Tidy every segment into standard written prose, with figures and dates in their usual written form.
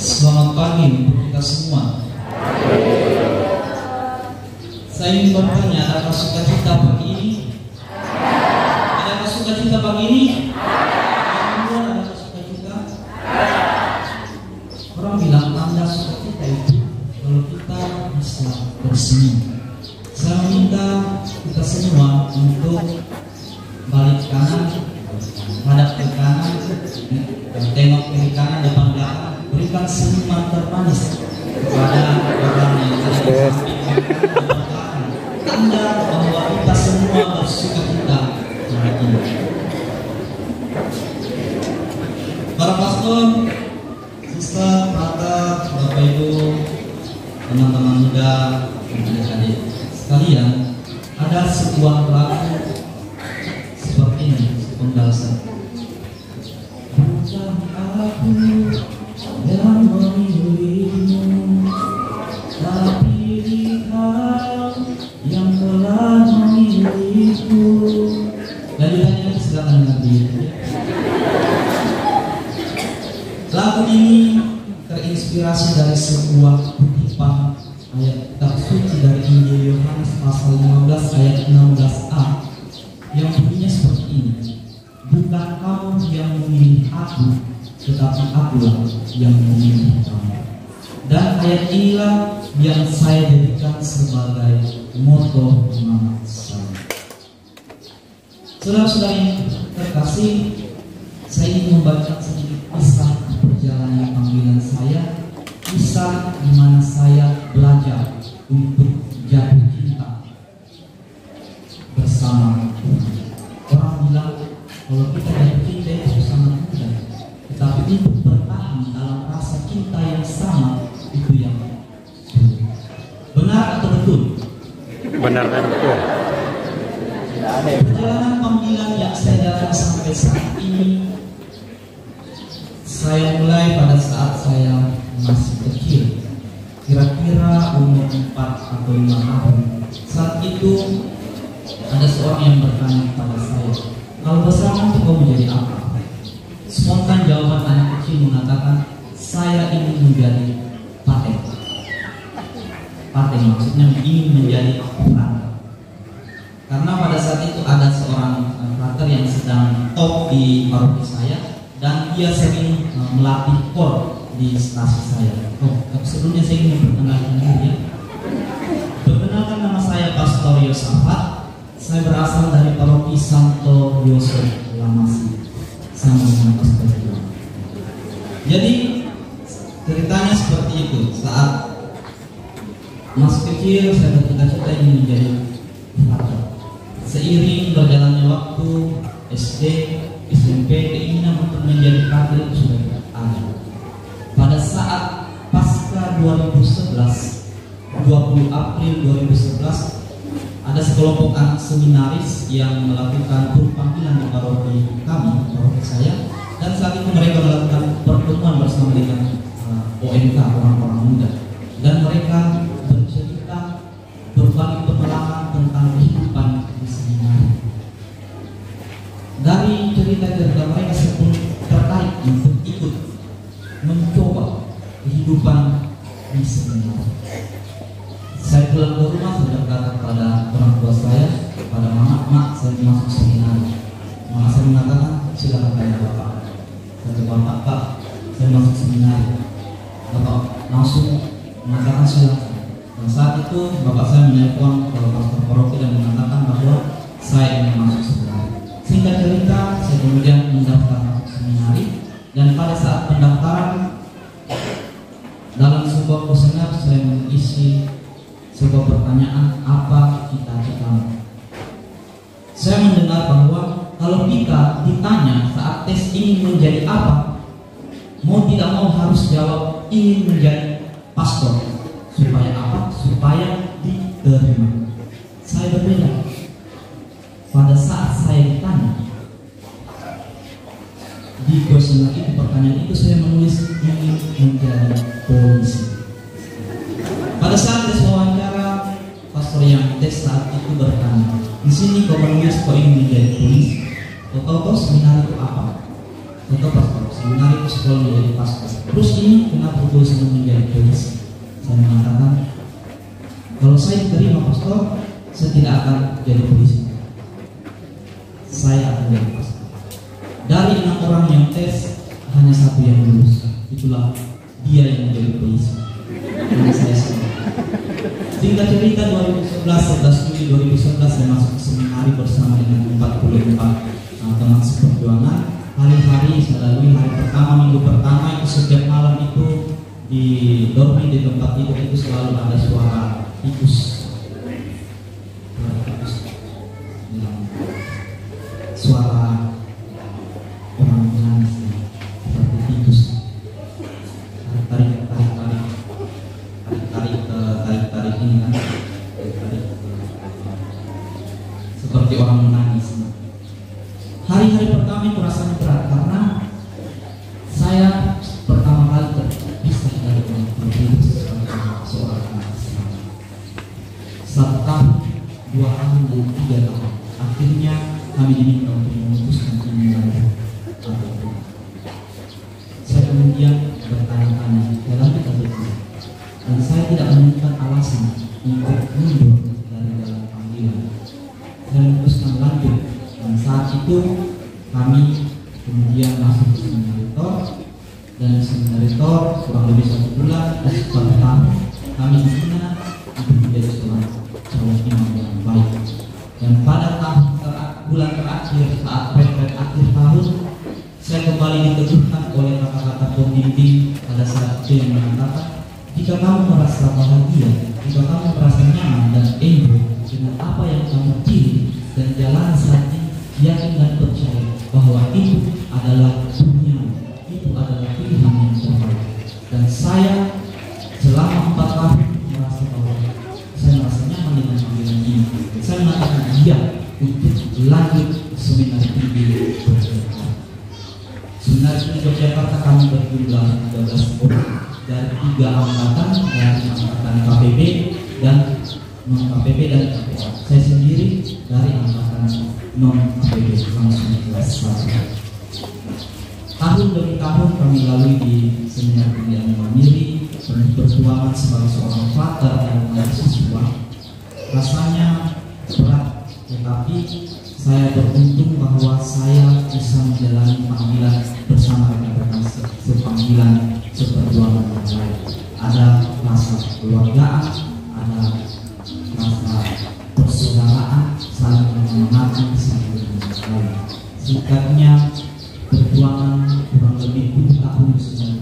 Selamat pagi untuk kita semua. Saya ingin bertanya, adakah sukacita pagi ini? Adakah sukacita pagi ini? Yang kedua, adakah sukacita? Orang bilang tanda sukacita itu kalau kita bisa bersenyum. Saya meminta kita semua untuk balik kanan, hadap ke kanan, tengok kiri kanan, depan belakang. Berikan senyuman termanis kepada orang yang ada di samping belakang. Tanda bahwa kita semua bersukacita hari ini. Para pastor, sista, Pak, Bapak Ibu, teman-teman muda, adik-adik sekalian, ada sebuah lagu seperti ini, sepenggal saya. Bukan aku yang memilihmu, tapi Engkau yang telah memilihku. Lanjutannya silakan mengerti. Lagu ini terinspirasi dari sebuah kutipan ayat kitab suci dari Injil Yohanes pasal 15 ayat 16a yang bunyinya seperti ini. Bukan kamu yang memilih aku, tetapi akulah yang memilih kamu. Dan ayat inilah yang saya jadikan sebagai moto semangat saya. Saudara-saudari terkasih, saya ingin membaca sedikit kisah perjalanan panggilan saya, kisah di mana saya belajar untuk jatuh cinta bersama Tuhan. Orang bilang kalau kita jatuh cinta itu sangat mudah, tetapi untuk bertahan dalam rasa cinta yang sama itu yang sulit. Benar atau betul? Benar dan betul. Perjalanan panggilan yang saya jalani sampai saat ini, saya mulai pada saat saya masih kecil, kira-kira umur 4 atau 5 tahun. Saat itu ada seorang yang bertanya kepada saya, kalau besar nanti kau menjadi apa? Spontan jawaban anak kecil mengatakan, saya ingin menjadi paten. Paten maksudnya ingin menjadi perantau. Karena pada saat itu ada seorang frater yang sedang top di paroki saya, dan dia sering melatih kor di stasi saya. Sebelumnya saya ingin memperkenalkan diri ya. Perkenalkan, nama saya Pastor Yosafat. Saya berasal dari paroki Santo Yosef Lamasi. Sama dengan Pastor Yosafat. Jadi ceritanya seperti itu. Saat masih kecil saya bercita-cita ingin menjadi frater. Seiring berjalannya waktu, SD, SMP, keinginan untuk menjadi frater itu sudah ada. Pada saat pasca 2011, 20 April 2011, ada sekelompok anak seminaris yang melakukan tur panggilan di paroki kami, paroki saya, dan saat itu mereka melakukan pertemuan bersama dengan OMK, orang-orang muda, dan mereka bercerita berbagi pengalaman tentang kehidupan di seminari. Dari cerita-cerita mereka saya pun tertarik untuk ikut mencoba kehidupan di seminari. Saya pulang ke rumah, saya berkata kepada orang tua saya, kepada mama, saya masuk seminari. Mama saya mengatakan, silakan tanya bapak. Saya jawab, Pak, saya masuk seminari. Bapak langsung mengatakan silakan. Dan saat itu bapak saya menelpon ke pastor paroki dan mengatakan bahwa saya ingin masuk seminari. Singkat cerita, saya kemudian mendaftar masuk seminari, dan pada saat pendaftaran dalam sebuah kuesioner saya mengisi sebuah pertanyaan, apa cita-citamu? Saya mendengar bahwa kalau kita ditanya saat tes ingin menjadi apa, mau tidak mau harus jawab ingin menjadi pastor. Supaya apa? Supaya diterima. Saya berbeda. Pada saat saya ditanya di kuesioner itu, pertanyaan itu saya menulis ingin menjadi polisi. Pada saat tes wawancara, pastor yang tes saat itu bertanya, di sini kau menulis kau ingin menjadi polisi. Kau tahu seminari itu apa? atau pastor, seminari sekolah menjadi pastor. Terus ini kenapa gue senang menjadi polisi? Saya mengatakan, kalau saya diterima pastor, saya tidak akan jadi polisi. Saya akan jadi pastor. Dari 6 orang yang tes, hanya 1 yang lulus. Itulah dia yang menjadi polisi. Karena saya senang. Singkat cerita 11 Juli 2011 saya masuk ke seminari bersama dengan 44 teman seperjuangan. Hari-hari saya lalui, hari pertama, minggu pertama itu setiap malam itu di dormi di tempat tidur itu selalu ada suara tikus. Suara orang menangis seperti tikus. Tarik ini kan, seperti orang menangis. Hari-hari pertama itu rasanya berat karena saya pertama kali terpisah dari orang terpilih seorang anak Islam. 1 tahun, 2 tahun, dan 3 tahun. Akhirnya kami diminta untuk memutuskan ini. Saya kemudian bertanya-tanya, dan saya tidak menemukan alasan untuk mundur dari dalam panggilan. Saya memutuskan lanjut, dan saat itu kami kemudian masuk ke seminaritor, dan seminaritor kurang lebih 1 bulan dan 1 tahun kami di sana untuk menjadi seorang calon imam yang baik. Dan pada bulan terakhir saat retret akhir tahun, saya kembali diteguhkan oleh kata-kata pembimbing pada saat itu yang mengatakan, jika kamu merasa bahagia, jika kamu merasa nyaman dan enjoy dengan apa yang kamu pilih dan jalan saat ini, yakin dan percaya bahwa itu adalah dunia, itu adalah pilihan yang terbaik. Dan saya selama 4 tahun merasa bahwa saya merasa nyaman dengan panggilan ini. Saya mengatakan iya untuk lanjut seminari tinggi Yogyakarta. Seminari tinggi Yogyakarta kami berjumlah 13 orang dari 3 angkatan, dari angkatan KPB dan non KPB dan KPA. Saya sendiri dari angkatan non KPB langsung kelas 1. Tahun demi tahun kami lalui di seminar pendidikan mandiri, berjuangan sebagai seorang father dan mahasiswa. Rasanya berat, tetapi saya beruntung bahwa saya bisa menjalani panggilan bersama rekan-rekan sepanggilan seperjuangan yang lain. Ada rasa keluargaan, ada rasa persaudaraan, saling menyemangati satu sama lain. Singkatnya, perjuangan kurang lebih 2 tahun sudah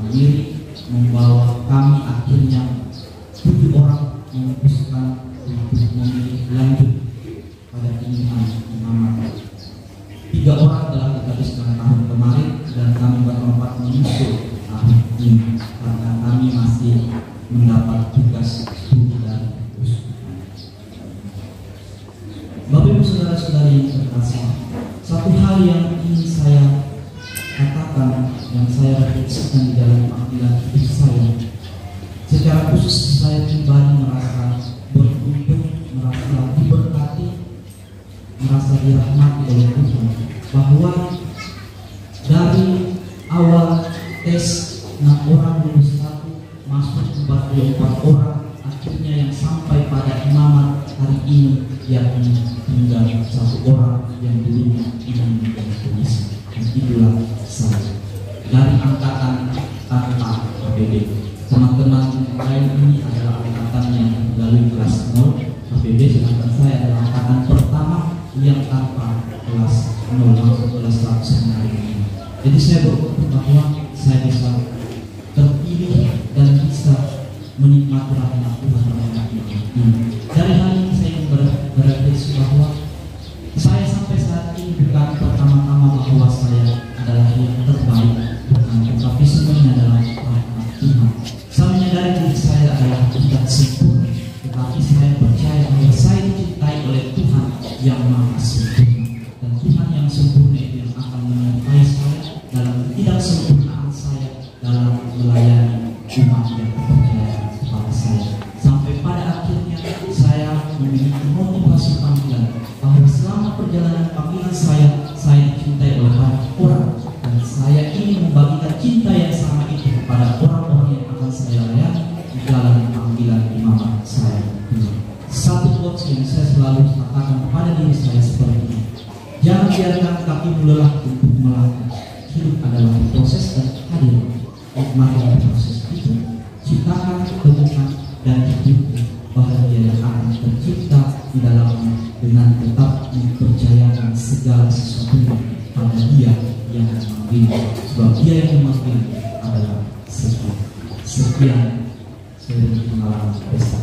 mandiri membawa kami akhirnya 7 orang memutuskan untuk memilih lanjut pada imamat. 3 orang telah dihabiskan tahun kemarin dan kami berempat menyusul tahun ini karena kami masih mendapat tugas studi dari uskupan. Bapak Ibu saudara-saudari yang terkasih, satu hal yang ingin saya katakan, yang saya refleksikan di dalam panggilan hidup saya, secara khusus saya pribadi merasa beruntung, merasa diberkati, merasa dirahmati oleh Tuhan, bahwa dari awal tes 6 orang lulus 1, masuk 44 orang, akhirnya yang sampai pada imamat hari ini yakni tinggal 1 orang yang dulunya ingin menjadi polisi, dan itulah saya dari angkatan tanpa KPB. Teman-teman lain ini adalah angkatan yang melalui kelas 0 KPB, sedangkan saya adalah angkatan pertama yang tanpa kelas 0 langsung kelas 1 seminari ini. Jadi saya beruntung bahwa saya bisa terpilih dan bisa menikmati rahmat Tuhan ini. Dari hal ini saya ingin berefleksi bahwa saya sampai saat ini bukan pertama-tama bahwa saya adalah yang terbaik, bukan, tetapi semuanya adalah rahmat Tuhan. Saya menyadari diri saya adalah tidak sempurna, tetapi saya percaya bahwa saya dicintai oleh Tuhan yang Maha Sempurna, dan Tuhan yang sempurna itu yang akan menyertai saya dalam ketidaksempurnaan saya dalam melayani umat yang percaya kepada saya, sampai pada akhirnya saya memiliki motivasi panggilan bahwa selama perjalanan panggilan saya dicintai oleh banyak orang, dan ingin membagikan cinta yang sama itu kepada orang-orang yang akan saya layani di dalam panggilan imamat saya. Satu quotes yang saya selalu katakan kepada diri saya seperti ini: jangan biarkan kakimu lelah untuk melangkah. Hidup adalah proses dan hadir. Nikmati proses itu, ciptakan, temukan, dan hidupnya. Bahagia yang akan tercipta di dalamnya dengan tetap mempercayakan segala sesuatunya pada Dia yang memanggil. Sebab Dia yang memanggil adalah sekian. Sekian saya pengalaman pesta.